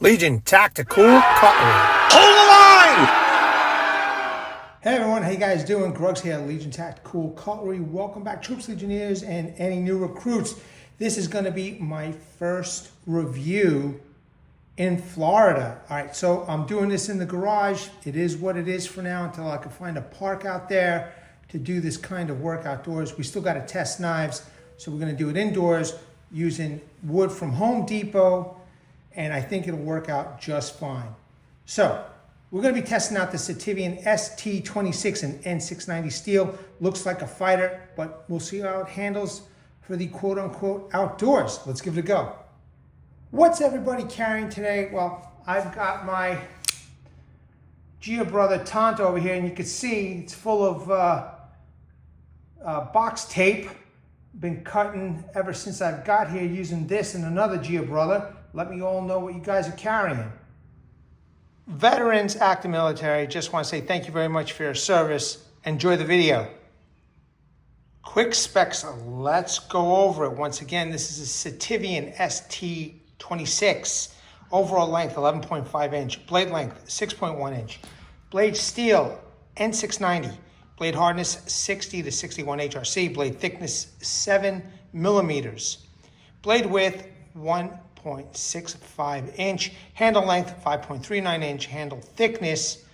Legion Tactical Cutlery. Hold the line! Hey everyone, how you guys doing? Grugs here, Legion Tactical Cutlery. Welcome back, troops, legionnaires, and any new recruits. This is going to be my first review in Florida. All right, so I'm doing this in the garage. It is what it is for now until I can find a park out there to do this kind of work outdoors. We still got to test knives, so we're going to do it indoors using wood from Home Depot, and I think it'll work out just fine. So we're going to be testing out the Sitivien ST26 and N690 steel. Looks like a fighter, but we'll see how it handles for the quote-unquote outdoors. Let's give it a go. What's everybody carrying today? Well, I've got my Gia Brother Taunt over here, and you can see it's full of box tape. Been cutting ever since I've got here using this and another Gia Brother. Let me all know what you guys are carrying. Veterans, active military, just want to say thank you very much for your service. Enjoy the video. Quick specs, let's go over it. Once again, this is a Sitivien ST26. Overall length, 11.5 inch. Blade length, 6.1 inch. Blade steel, N690. Blade hardness, 60 to 61 HRC. Blade thickness, 7 millimeters. Blade width, 1.65 inch. Handle length, 5.39 inch. Handle thickness,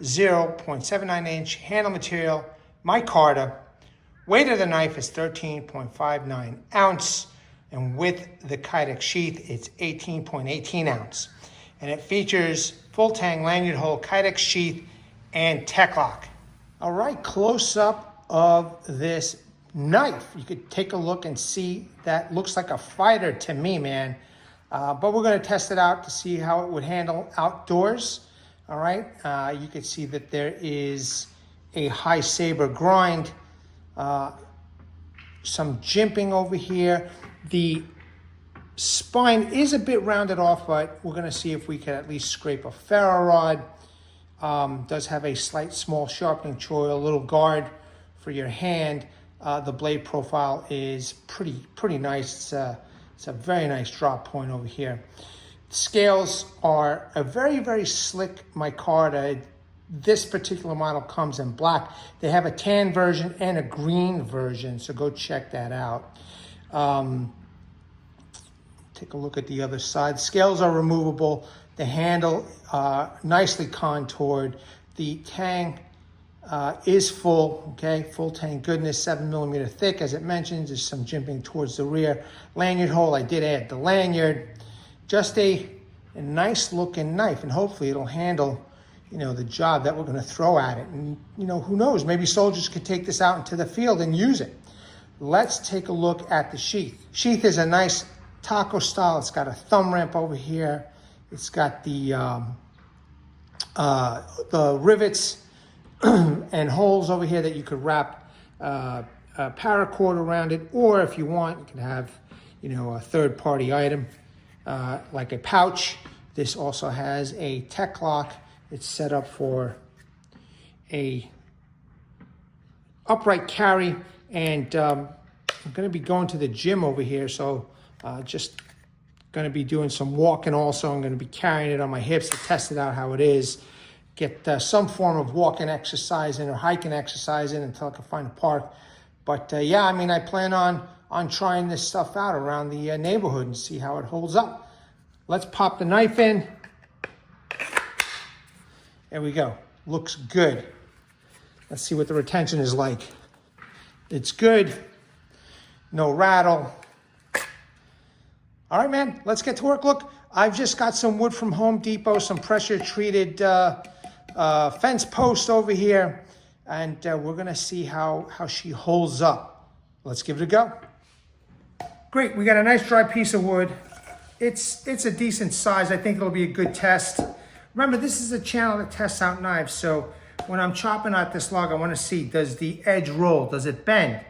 0.79 inch. Handle material, micarta. Weight of the knife is 13.59 ounce. And with the Kydex Sheath, it's 18.18 ounce. And it features full Tang lanyard hole, Kydex Sheath, and TecLok. All right, close up of this knife. You could take a look and see that looks like a fighter to me, man. But we're gonna test it out to see how it would handle outdoors. All right, you can see that there is a high saber grind, some jimping over here. The spine is a bit rounded off, but we're gonna see if we can at least scrape a ferro rod. Does have a slight small sharpening choil, a little guard for your hand. The blade profile is pretty nice. It's a very nice drop point over here. The scales are a very slick micarta. This particular model comes in black. They have a tan version and a green version, so go check that out. Take a look at the other side. Scales are removable. The handle nicely contoured. The Tang is full, okay? Full Tang goodness, 7 millimeter thick. As it mentions, there's some jimping towards the rear. Lanyard hole, I did add the lanyard. Just a nice looking knife, and hopefully it'll handle, you know, the job that we're gonna throw at it. And, you know, who knows, maybe soldiers could take this out into the field and use it. Let's take a look at the sheath. Sheath is a nice taco style. It's got a thumb ramp over here. It's got the rivets and holes over here that you could wrap a paracord around it, or if you want, you can have, you know, a third-party item like a pouch. This also has a TecLok. It's set up for a upright carry, and I'm going to be going to the gym over here, so just going to be doing some walking also. I'm going to be carrying it on my hips to test it out how it is. Get some form of walking exercise in or hiking exercise in until I can find a park. But yeah, I mean, I plan on trying this stuff out around the neighborhood and see how it holds up. Let's pop the knife in. There we go. Looks good. Let's see what the retention is like. It's good. No rattle. All right, man, let's get to work. Look, I've just got some wood from Home Depot, some pressure-treated fence post over here, and we're gonna see how she holds up. Let's give it a go. Great, we got a nice dry piece of wood. It's a decent size. I think it'll be a good test. Remember, this is a channel that tests out knives, so when I'm chopping out this log, I wanna see, does the edge roll? Does it bend?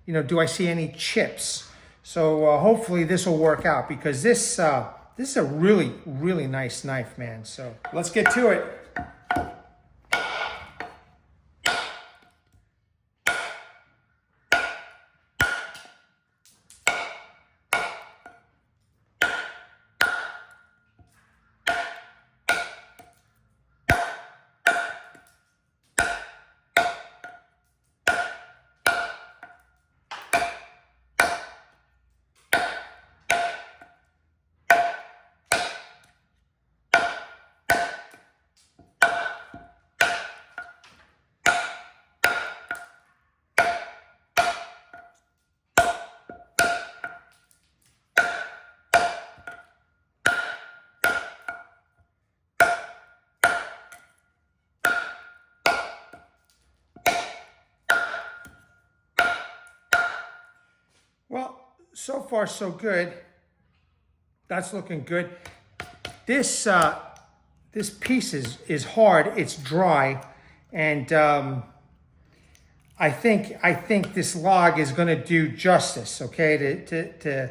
You know, do I see any chips? So hopefully this will work out, because this is a really nice knife, man. So let's get to it. so far so good. That's looking good. This this piece is hard. It's dry, and I think this log is going to do justice. Okay, to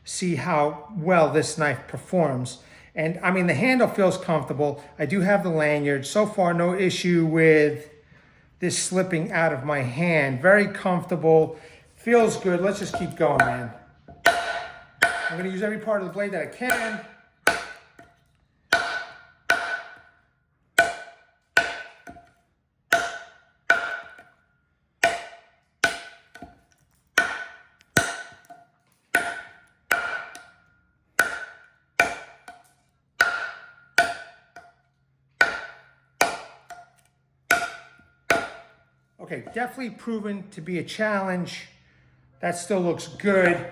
see how well this knife performs. And I mean, the handle feels comfortable. I do have the lanyard. So far, no issue with this slipping out of my hand. Very comfortable. Feels good. Let's just keep going, man. I'm going to use every part of the blade that I can. Okay, definitely proven to be a challenge. That still looks good.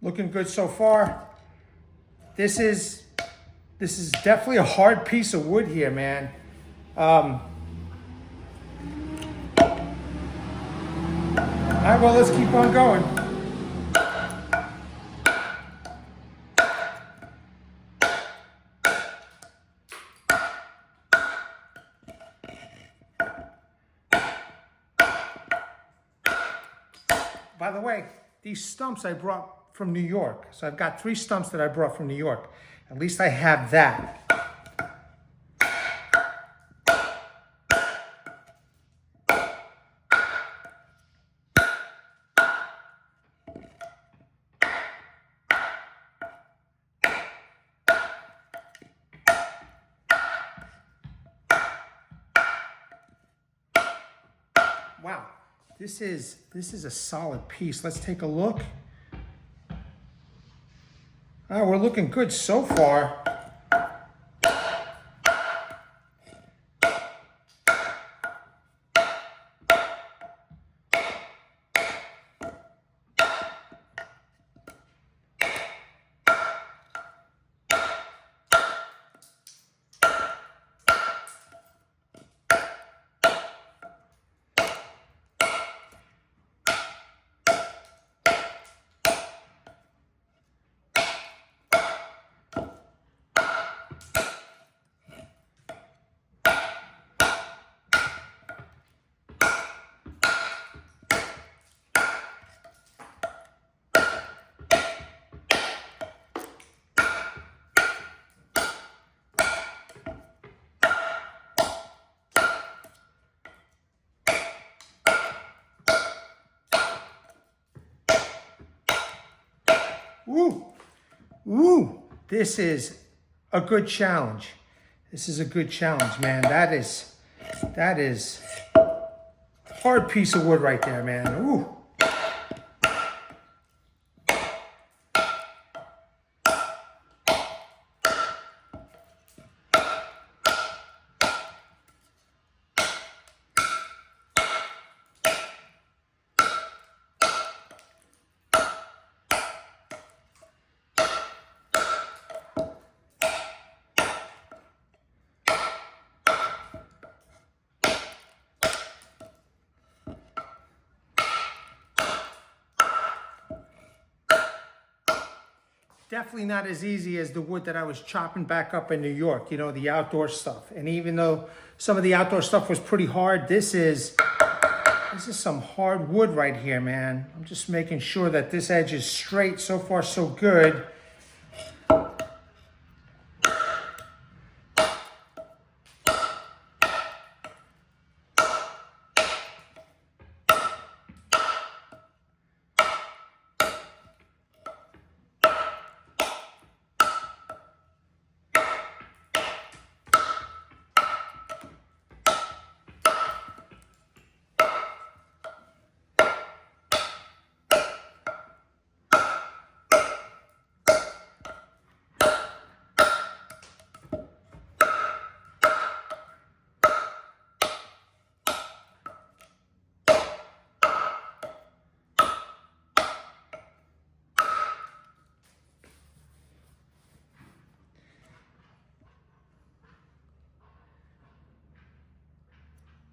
Looking good so far. This is definitely a hard piece of wood here, man. All right, well, let's keep on going. By the way, these stumps I brought from New York. So I've got 3 stumps that I brought from New York. At least I have that. Wow, this is a solid piece. Let's take a look. Oh, we're looking good so far. Woo! Woo! This is a good challenge. This is a good challenge, man. That is a hard piece of wood right there, man. Ooh. Definitely not as easy as the wood that I was chopping back up in New York, you know, the outdoor stuff. And even though some of the outdoor stuff was pretty hard, this is some hard wood right here, man. I'm just making sure that this edge is straight. So far, so good.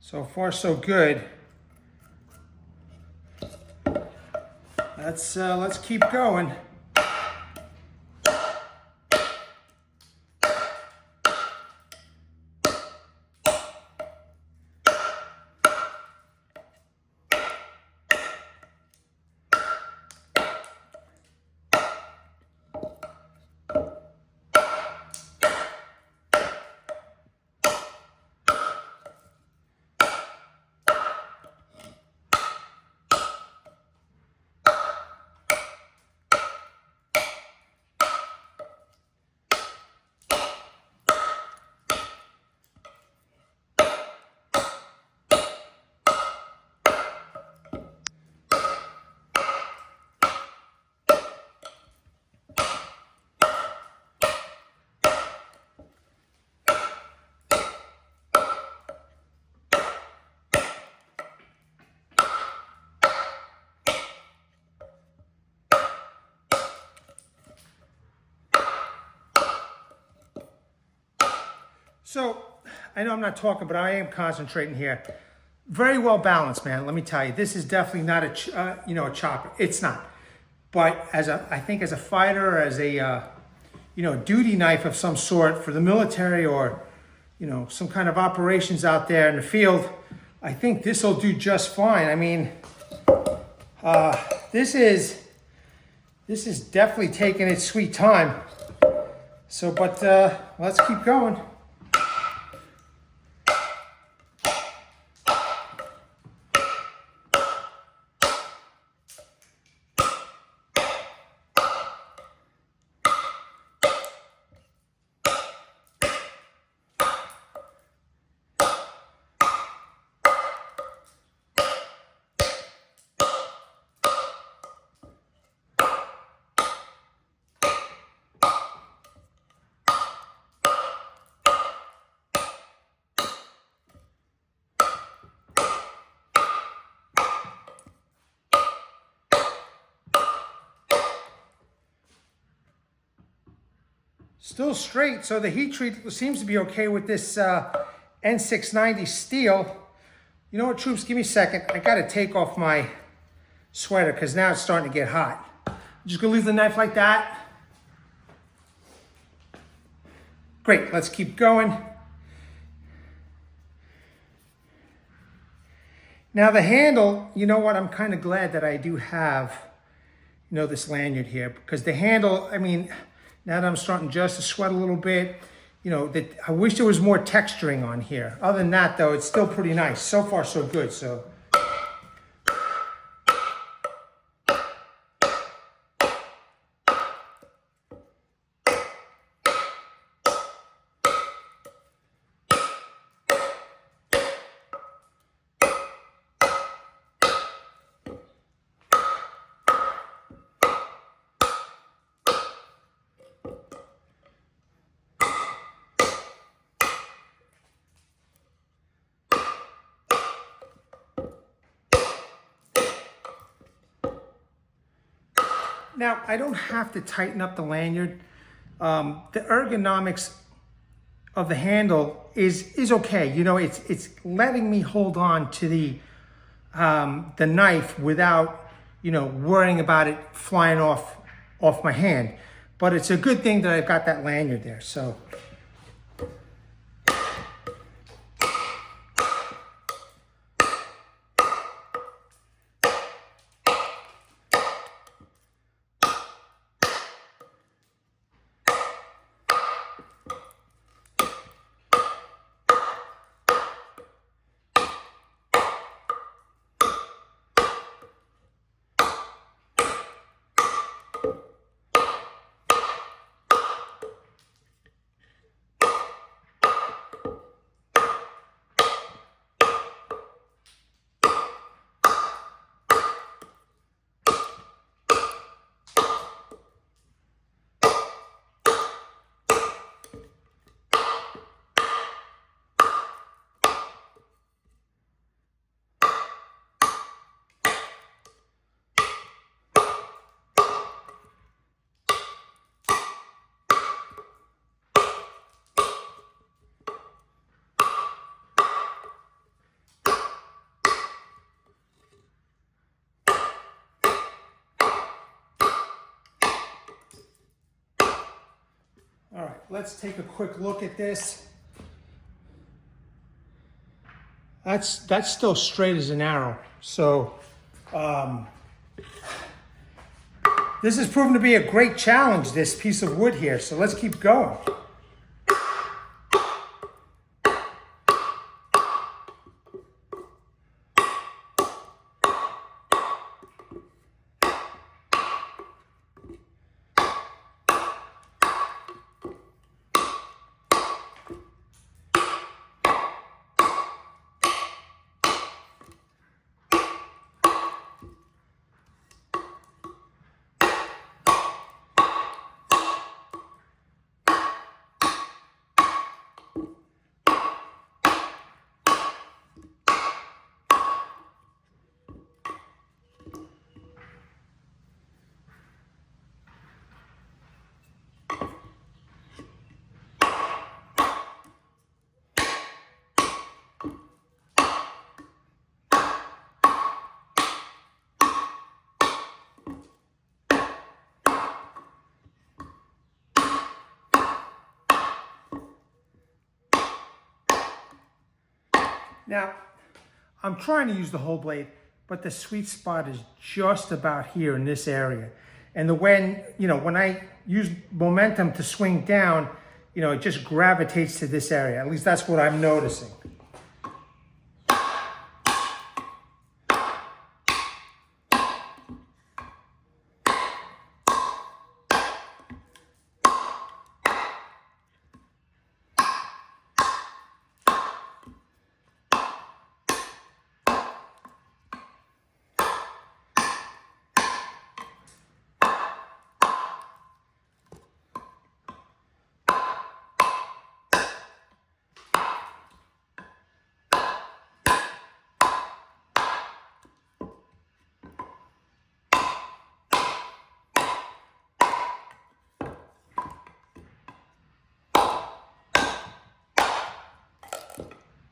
So far, so good. Let's keep going. So, I know I'm not talking, but I am concentrating here. Very well balanced, man. Let me tell you, this is definitely not a chopper. It's not. But I think as a fighter, as a duty knife of some sort for the military, or some kind of operations out there in the field, I think this will do just fine. I mean, this is definitely taking its sweet time. So, but let's keep going. Still straight, so the heat treat seems to be okay with this N690 steel. You know what, troops, give me a second. I gotta take off my sweater because now it's starting to get hot. I'm just gonna leave the knife like that. Great, let's keep going. Now the handle, you know what, I'm kind of glad that I do have, this lanyard here, because the handle, I mean, now that I'm starting just to sweat a little bit, I wish there was more texturing on here. Other than that, though, it's still pretty nice. So far, so good. So. Now, I don't have to tighten up the lanyard. The ergonomics of the handle is okay. It's letting me hold on to the knife without, worrying about it flying off my hand. But it's a good thing that I've got that lanyard there. So. let's take a quick look at this. That's still straight as an arrow. So this has proven to be a great challenge, this piece of wood here. So let's keep going. Now, I'm trying to use the whole blade, but the sweet spot is just about here in this area. And when I use momentum to swing down, it just gravitates to this area. At least that's what I'm noticing.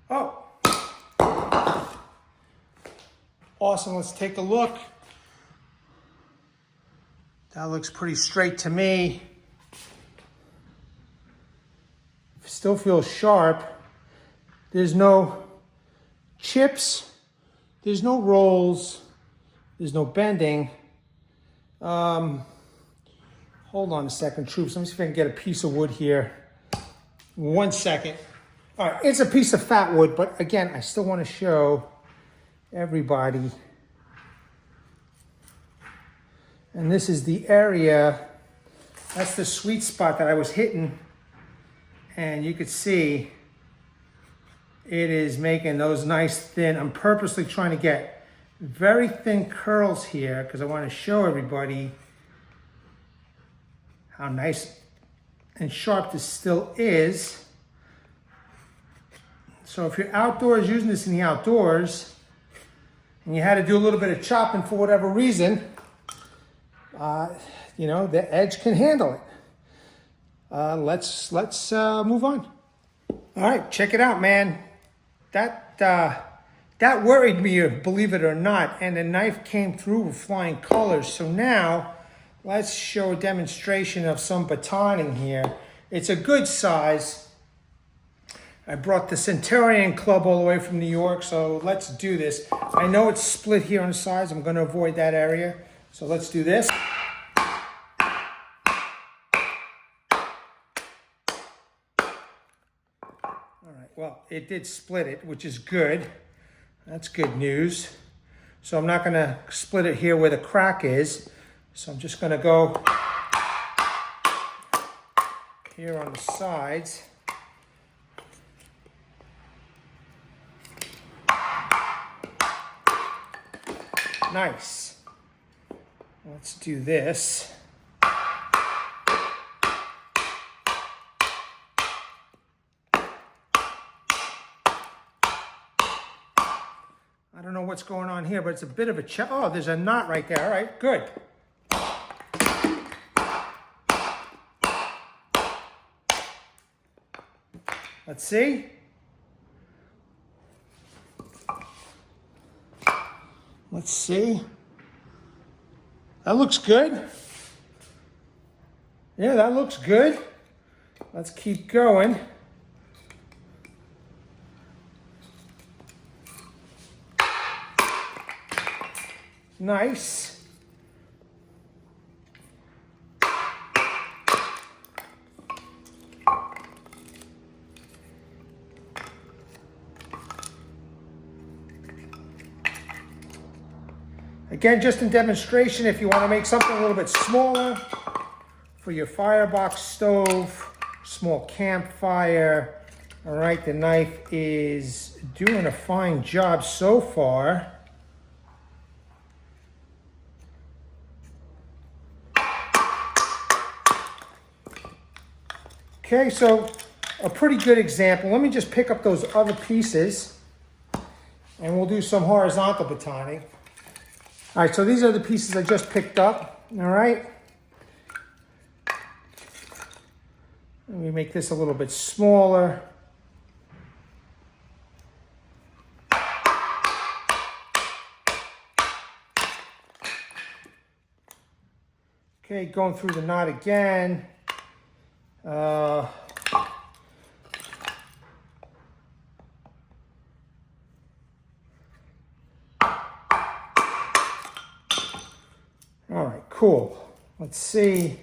Oh, awesome. Let's take a look. That looks pretty straight to me. Still feels sharp. There's no chips. There's no rolls. There's no bending. Hold on a second, troops. Let me see if I can get a piece of wood here. 1 second. All right, it's a piece of fat wood, but again, I still want to show everybody. And this is the area, that's the sweet spot that I was hitting. And you could see it is making those nice thin, I'm purposely trying to get very thin curls here because I want to show everybody how nice and sharp this still is. So if you're outdoors, using this in the outdoors, and you had to do a little bit of chopping for whatever reason, the edge can handle it. Let's move on. All right, check it out, man. That worried me, believe it or not, and the knife came through with flying colors. So now, let's show a demonstration of some batoning here. It's a good size. I brought the Centurion club all the way from New York, so let's do this. I know it's split here on the sides. I'm going to avoid that area. So let's do this. All right, well, it did split it, which is good. That's good news. So I'm not going to split it here where the crack is. So I'm just going to go here on the sides. Nice. Let's do this. I don't know what's going on here, but it's a bit of a oh, there's a knot right there. All right, good. Let's see. Let's see. That looks good. Yeah, that looks good. let's keep going. Nice. Again, just in demonstration, if you want to make something a little bit smaller for your firebox stove, small campfire. All right, the knife is doing a fine job so far. Okay, so a pretty good example. Let me just pick up those other pieces and we'll do some horizontal batoning. All right, so these are the pieces I just picked up, all right? Let me make this a little bit smaller. Okay, going through the knot again. All right, cool. Let's see.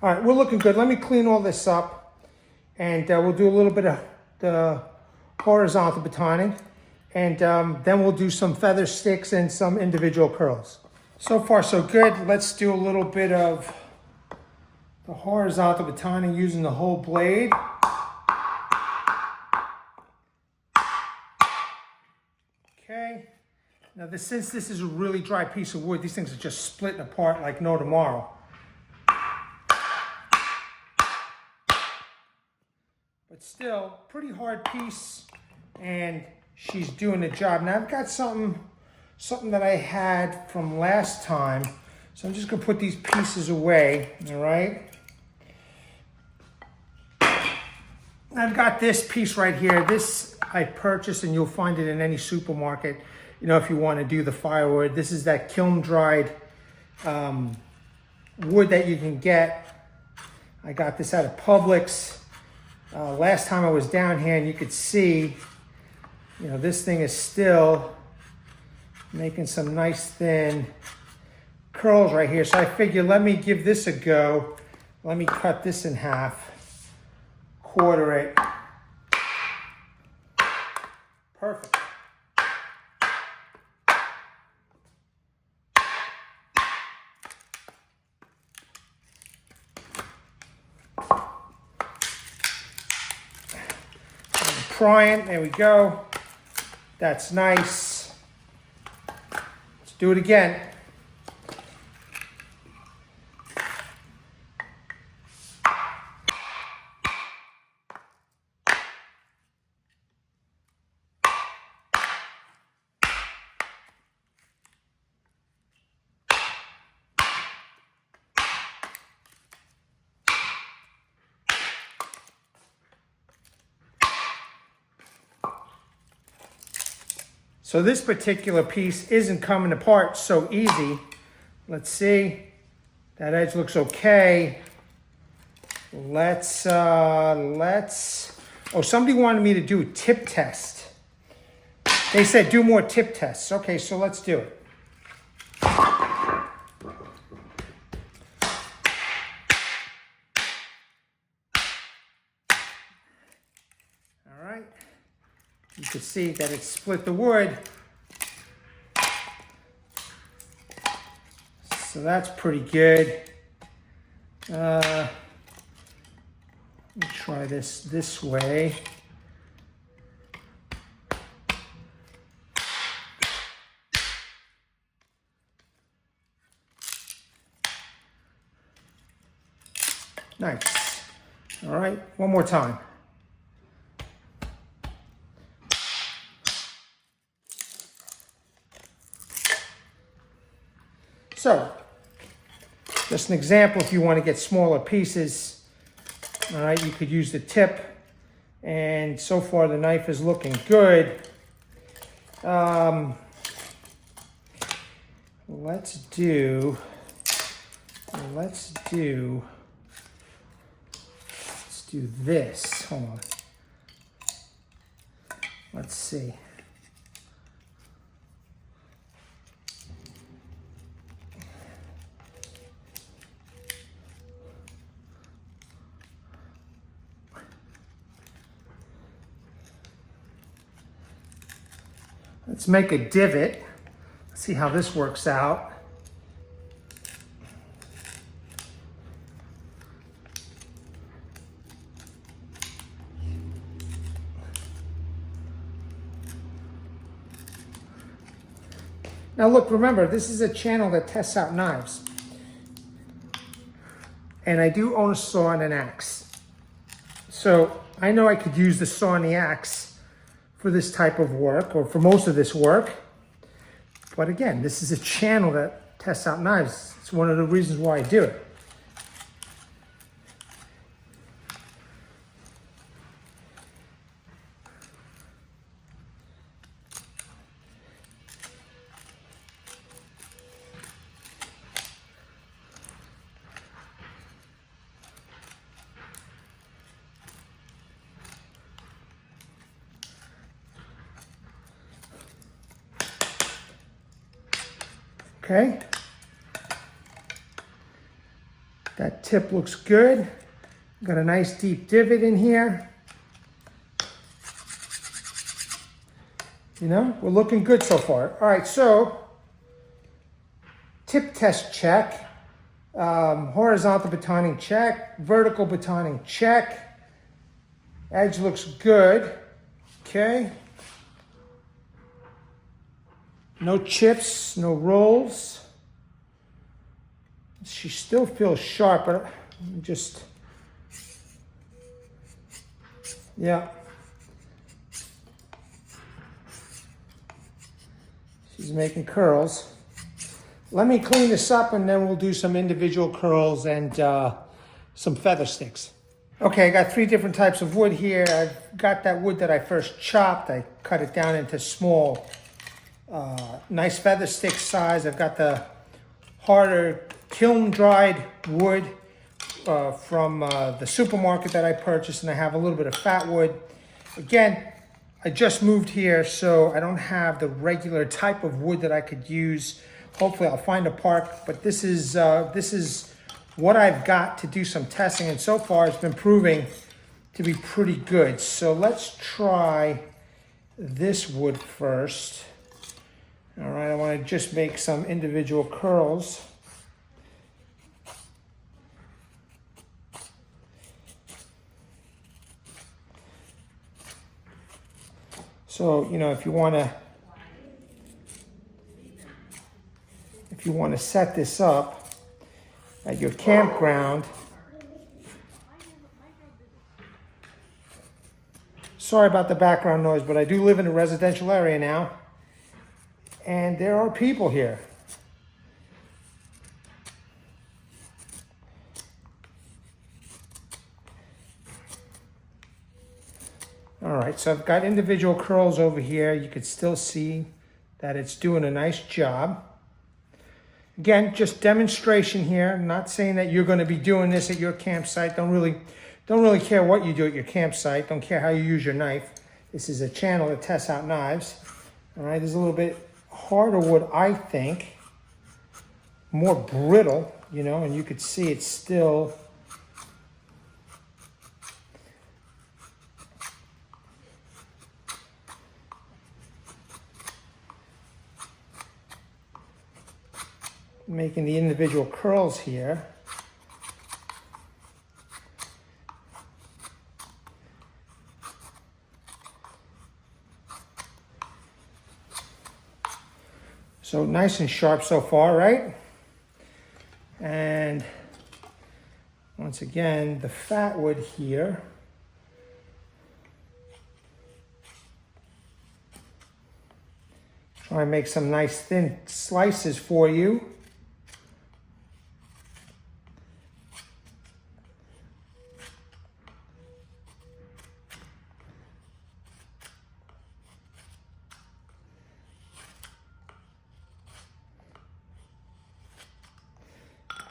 All right, we're looking good. Let me clean all this up and we'll do a little bit of the horizontal batoning and then we'll do some feather sticks and some individual curls. So far so good. Let's do a little bit of the horizontal batoning using the whole blade. Okay. Now since this is a really dry piece of wood, these things are just splitting apart like no tomorrow. But still, pretty hard piece, and she's doing the job. Now I've got something that I had from last time, so I'm just gonna put these pieces away, all right? I've got this piece right here. This I purchased, and you'll find it in any supermarket, you know, if you wanna do the firewood. This is that kiln-dried wood that you can get. I got this out of Publix. Last time I was down here, and you could see, you know, this thing is still making some nice thin curls right here. So I figured, let me give this a go. Let me cut this in half, quarter it. Perfect. Prying, there we go. That's nice. Let's do it again. So this particular piece isn't coming apart so easy. Let's see. That edge looks okay. Let's, oh, somebody wanted me to do a tip test. They said do more tip tests. Okay, so let's do it. All right. You can see that it split the wood. So that's pretty good. Let me try this way. Nice. All right, one more time. So, Just an example, if you want to get smaller pieces, all right, you could use the tip. And so far the knife is looking good. Let's do this. Hold on. Let's see. Let's make a divot. Let's see how this works out. Now look, remember, this is a channel that tests out knives. And I do own a saw and an axe. So I know I could use the saw and the axe for this type of work, or for most of this work. But again, this is a channel that tests out knives. It's one of the reasons why I do it. Okay, that tip looks good. Got a nice deep divot in here. You know, we're looking good so far. All right, so tip test check, horizontal batoning check, vertical batoning check. Edge looks good. Okay. No chips, no rolls. She still feels sharp, but just, yeah. She's making curls. Let me clean this up and then we'll do some individual curls and some feather sticks. Okay, I got 3 different types of wood here. I've got that wood that I first chopped. I cut it down into small nice feather stick size. I've got the harder kiln dried wood from the supermarket that I purchased, and I have a little bit of fat wood. Again, I just moved here, so I don't have the regular type of wood that I could use. Hopefully I'll find a part, but this is what I've got to do some testing, and so far it's been proving to be pretty good. So let's try this wood first. All right, I want to just make some individual curls. So, you know, if you want to set this up at your campground. Sorry about the background noise, but I do live in a residential area now. And there are people here. All right, so I've got individual curls over here. You could still see that it's doing a nice job. Again, just demonstration here. I'm not saying that you're going to be doing this at your campsite. Don't really care what you do at your campsite. Don't care how you use your knife. This is a channel that tests out knives. All right, there's a little bit harder wood, I think, more brittle, you know, and you could see it's still making the individual curls here. So nice and sharp so far, right? And once again, the fat wood here. Try and make some nice thin slices for you.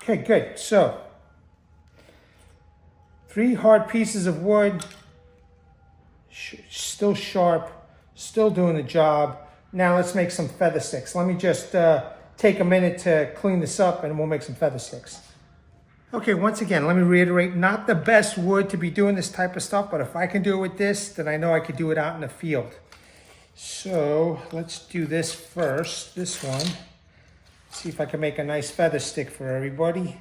Okay, good. So, 3 hard pieces of wood, still sharp, still doing the job. Now let's make some feather sticks. Let me just take a minute to clean this up and we'll make some feather sticks. Okay, once again, let me reiterate, not the best wood to be doing this type of stuff, but if I can do it with this, then I know I could do it out in the field. So let's do this first, this one. See if I can make a nice feather stick for everybody.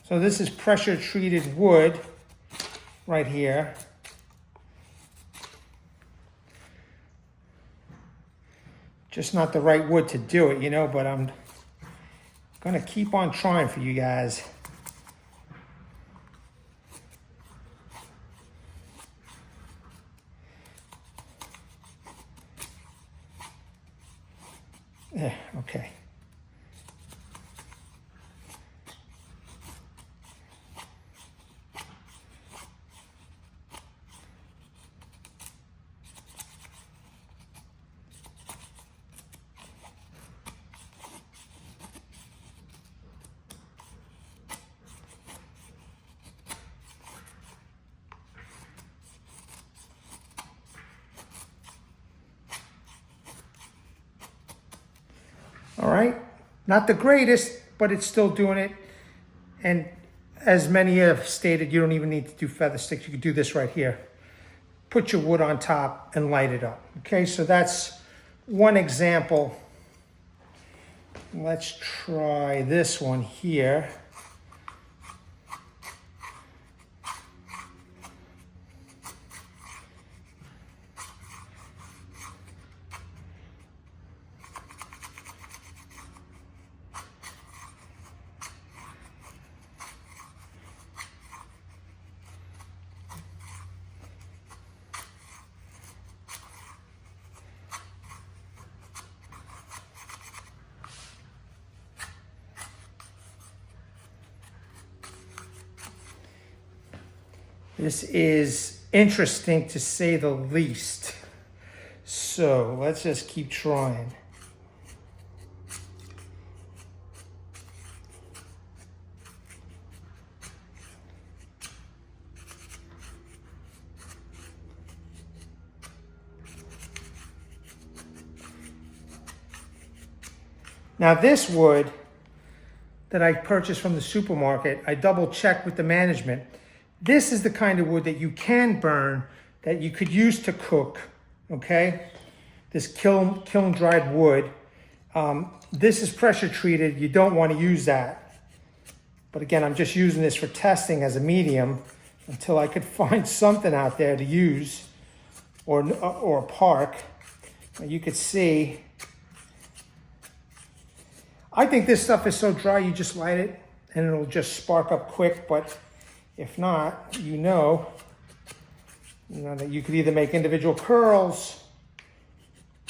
So this is pressure treated wood right here. Just not the right wood to do it, you know, but I'm gonna keep on trying for you guys. Yeah, okay. All right, not the greatest, but it's still doing it. And as many have stated, you don't even need to do feather sticks. You can do this right here. Put your wood on top and light it up. Okay, so that's one example. Let's try this one here. This is interesting to say the least. So let's just keep trying. Now this wood that I purchased from the supermarket, I double checked with the management. This is the kind of wood that you can burn, that you could use to cook, okay? This kiln dried wood. This is pressure treated. You don't want to use that. But again, I'm just using this for testing as a medium until I could find something out there to use or a park. You could see, I think this stuff is so dry, you just light it and it'll just spark up quick, but if not, you know that you could either make individual curls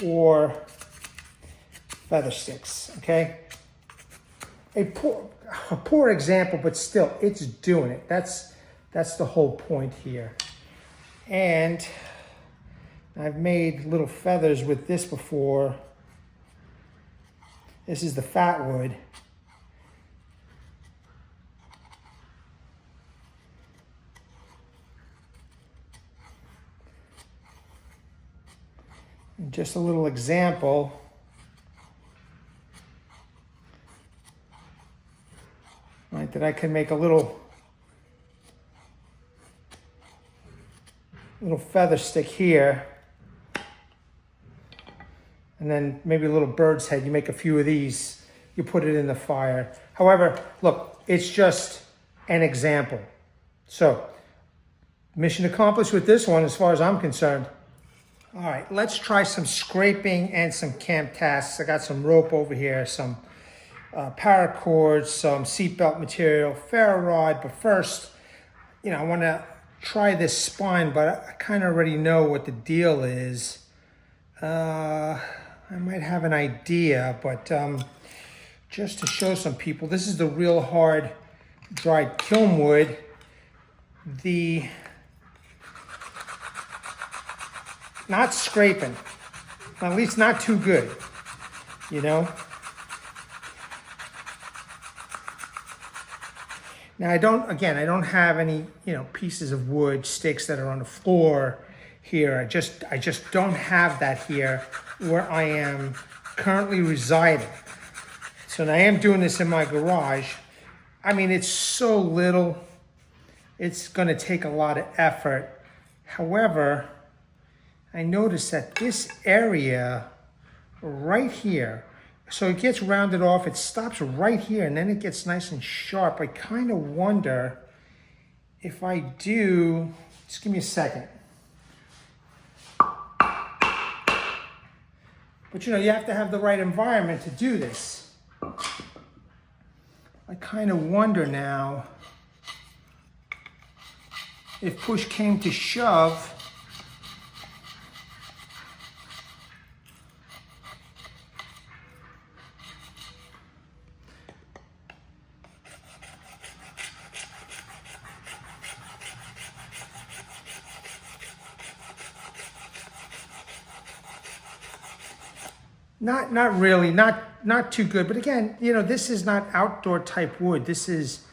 or feather sticks, okay? A poor example, but still, it's doing it. That's the whole point here. And I've made little feathers with this before. This is the fat wood. And just a little example. Right, that I can make a little feather stick here. And then maybe a little bird's head. You make a few of these, you put it in the fire. However, look, it's just an example. So, mission accomplished with this one as far as I'm concerned. All right, let's try some scraping and some camp tasks. I got some rope over here, some paracord, some seatbelt material, ferro rod. But first, I want to try this spine, but I kind of already know what the deal is. I might have an idea, but just to show some people, this is the real hard dried kiln wood. the, not scraping, at least not too good, you know. Now I don't have any, pieces of wood, sticks that are on the floor here. I just don't have that here where I am currently residing. So now I am doing this in my garage. I mean, it's so little, it's gonna take a lot of effort. However, I noticed that this area right here, so it gets rounded off, it stops right here, and then it gets nice and sharp. I kind of wonder if I do, just give me a second. But you have to have the right environment to do this. I kind of wonder now if push came to shove, Not really, not too good. But again, this is not outdoor type wood. This is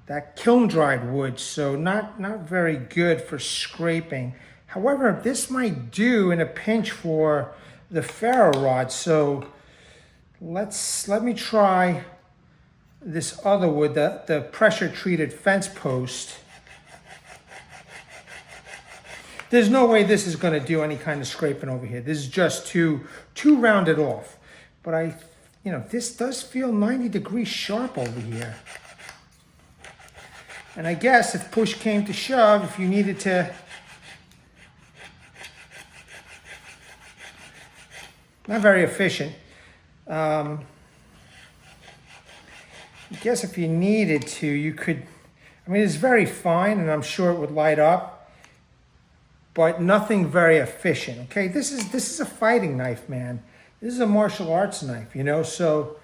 that kiln dried wood, so not very good for scraping. However, this might do in a pinch for the ferro rod. So let me try this other wood, the pressure treated fence post. There's no way this is going to do any kind of scraping over here. This is just too rounded off. But this does feel 90 degrees sharp over here. And I guess if push came to shove, if you needed to, not very efficient. I guess if you needed to, you could, it's very fine and I'm sure it would light up. But nothing very efficient, okay? This is a fighting knife, man. This is a martial arts knife, so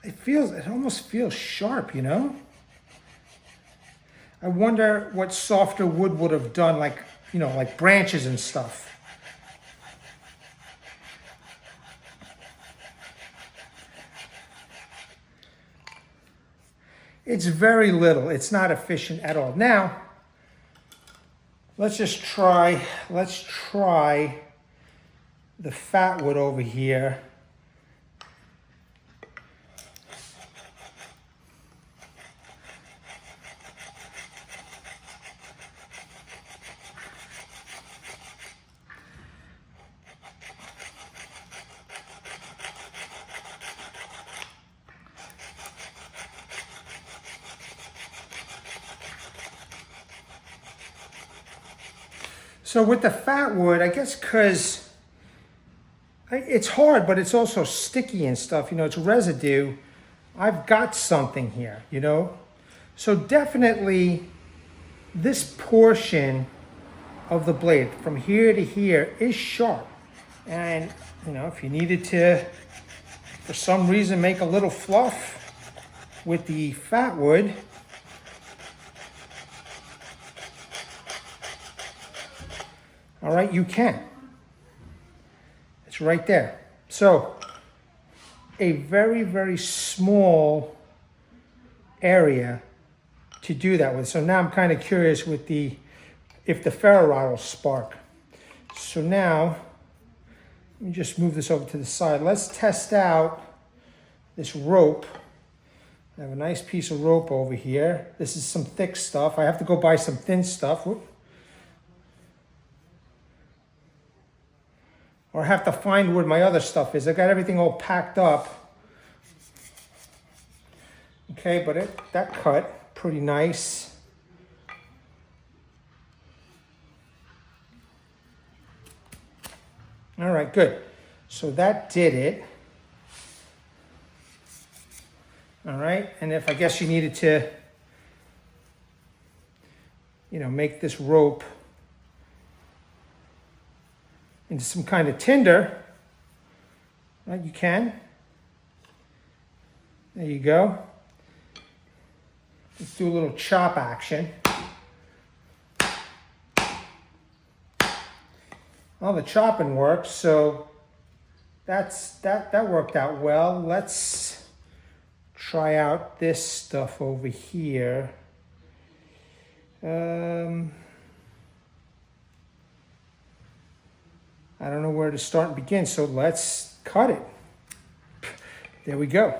it almost feels sharp, I wonder what softer wood would have done, like branches and stuff. It's very little. It's not efficient at all. Now, let's try the fat wood over here. So with the fat wood, I guess because it's hard, but it's also sticky and stuff, it's residue. I've got something here, So definitely this portion of the blade from here to here is sharp. And, if you needed to, for some reason, make a little fluff with the fat wood, all right, you can. It's right there. So a very, very small area to do that with. So now I'm kind of curious with if the ferro rod will spark. So now, let me just move this over to the side. Let's test out this rope. I have a nice piece of rope over here. This is some thick stuff. I have to go buy some thin stuff. Whoop. Or I have to find where my other stuff is. I got everything all packed up. Okay, but that cut pretty nice. All right, good. So that did it. All right, and if I guess you needed to, make this rope into some kind of tinder, right, you can. There you go. Let's do a little chop action. Well, the chopping works, so that worked out well. Let's try out this stuff over here. I don't know where to start and begin, so let's cut it. There we go.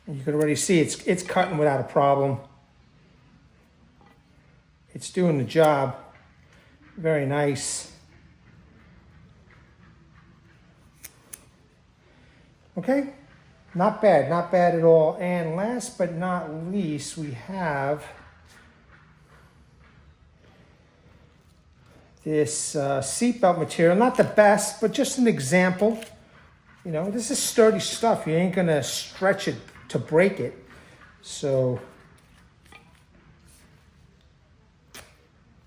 And you can already see it's cutting without a problem. It's doing the job. Very nice. Okay, not bad at all. And last but not least, we have this seatbelt material. Not the best, but just an example. You know, this is sturdy stuff. You ain't gonna stretch it to break it. So,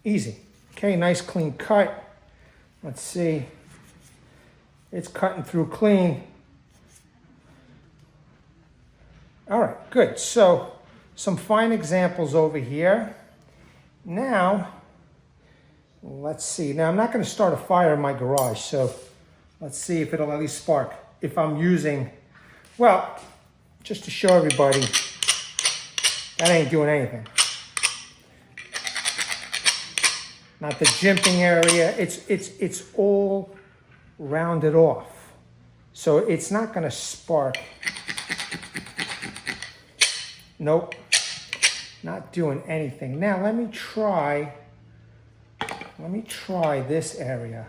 easy. Okay, nice clean cut. Let's see. It's cutting through clean. All right, good. So, some fine examples over here. Now, let's see. Now, I'm not going to start a fire in my garage, so let's see if it'll at least spark. If I'm using, well, just to show everybody, that ain't doing anything. Not the jimping area. It's all rounded off, so it's not going to spark. Nope, not doing anything. Now let me try this area.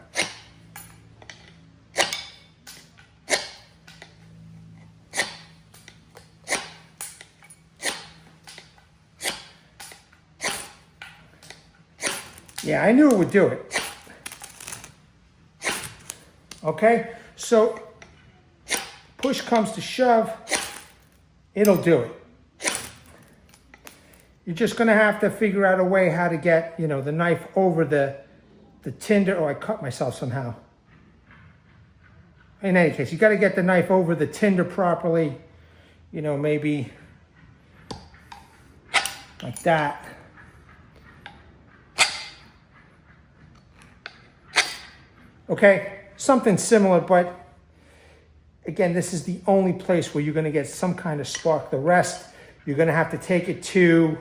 Yeah, I knew it would do it. Okay, so push comes to shove, it'll do it. You're just going to have to figure out a way how to get, you know, the knife over the tinder. Oh, I cut myself somehow. In any case, you got to get the knife over the tinder properly. You know, maybe like that. Okay, something similar, but again, this is the only place where you're going to get some kind of spark. The rest, you're going to have to take it to,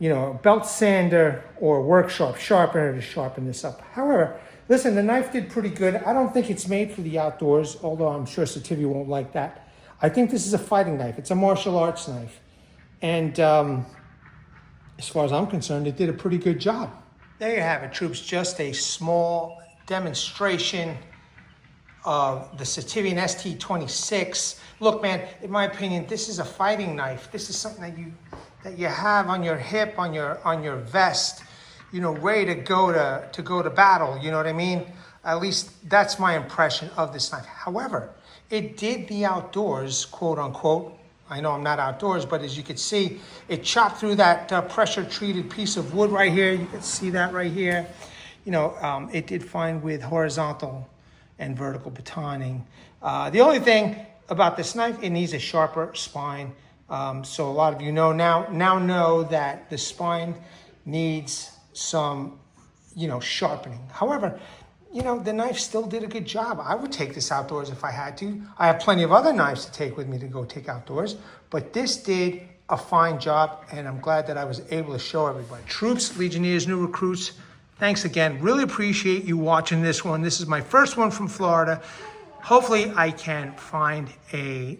you know, a belt sander or workshop sharpener to sharpen this up. However, listen, the knife did pretty good. I don't think it's made for the outdoors, although I'm sure Sitivien won't like that. I think this is a fighting knife. It's a martial arts knife. And as far as I'm concerned, it did a pretty good job. There you have it, troops. Just a small demonstration of the Sitivien ST26. Look, man, in my opinion, this is a fighting knife. This is something that you have on your hip, on your vest, you know, ready to go to battle. You know what I mean? At least that's my impression of this knife. However, it did the outdoors, quote unquote. I know I'm not outdoors, but as you can see, it chopped through that pressure-treated piece of wood right here. You can see that right here. You know, it did fine with horizontal and vertical batoning. The only thing about this knife, it needs a sharper spine. So a lot of you know now know that the spine needs some, you know, sharpening. However, you know, the knife still did a good job. I would take this outdoors if I had to. I have plenty of other knives to take with me to go take outdoors, but this did a fine job, and I'm glad that I was able to show everybody. Troops, Legionnaires, new recruits, thanks again. Really appreciate you watching this one. This is my first one from Florida. Hopefully I can find a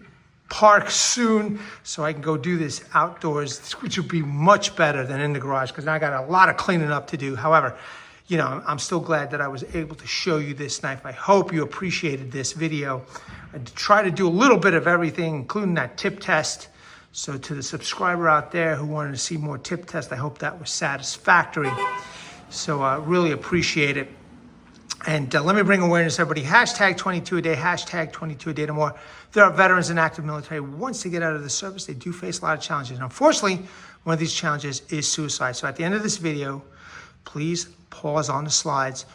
park soon so I can go do this outdoors, which would be much better than in the garage because I got a lot of cleaning up to do. However, you know, I'm still glad that I was able to show you this knife. I hope you appreciated this video. I try to do a little bit of everything, including that tip test. So to the subscriber out there who wanted to see more tip tests, I hope that was satisfactory. So I really appreciate it. And let me bring awareness to everybody. Hashtag 22 a day, hashtag 22 a day to more. There are veterans and active military. Once they get out of the service, they do face a lot of challenges. And unfortunately, one of these challenges is suicide. So at the end of this video, please pause on the slides.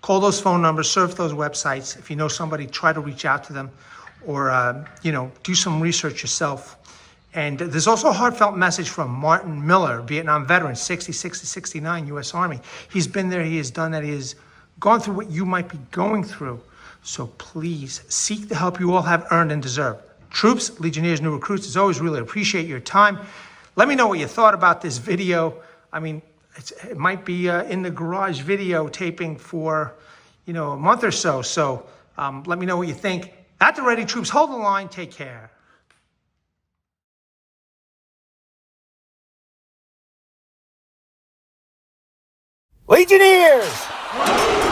Call those phone numbers, surf those websites. If you know somebody, try to reach out to them, or do some research yourself. And there's also a heartfelt message from Martin Miller, Vietnam veteran, 69 U.S. Army. He's been there, he has done that, he has gone through what you might be going through. So please seek the help you all have earned and deserve. Troops, Legionnaires, new recruits, as always, really appreciate your time. Let me know what you thought about this video. I mean, it might be in the garage video taping for, a month or so. So let me know what you think. At the ready, troops, hold the line. Take care. Legionnaires!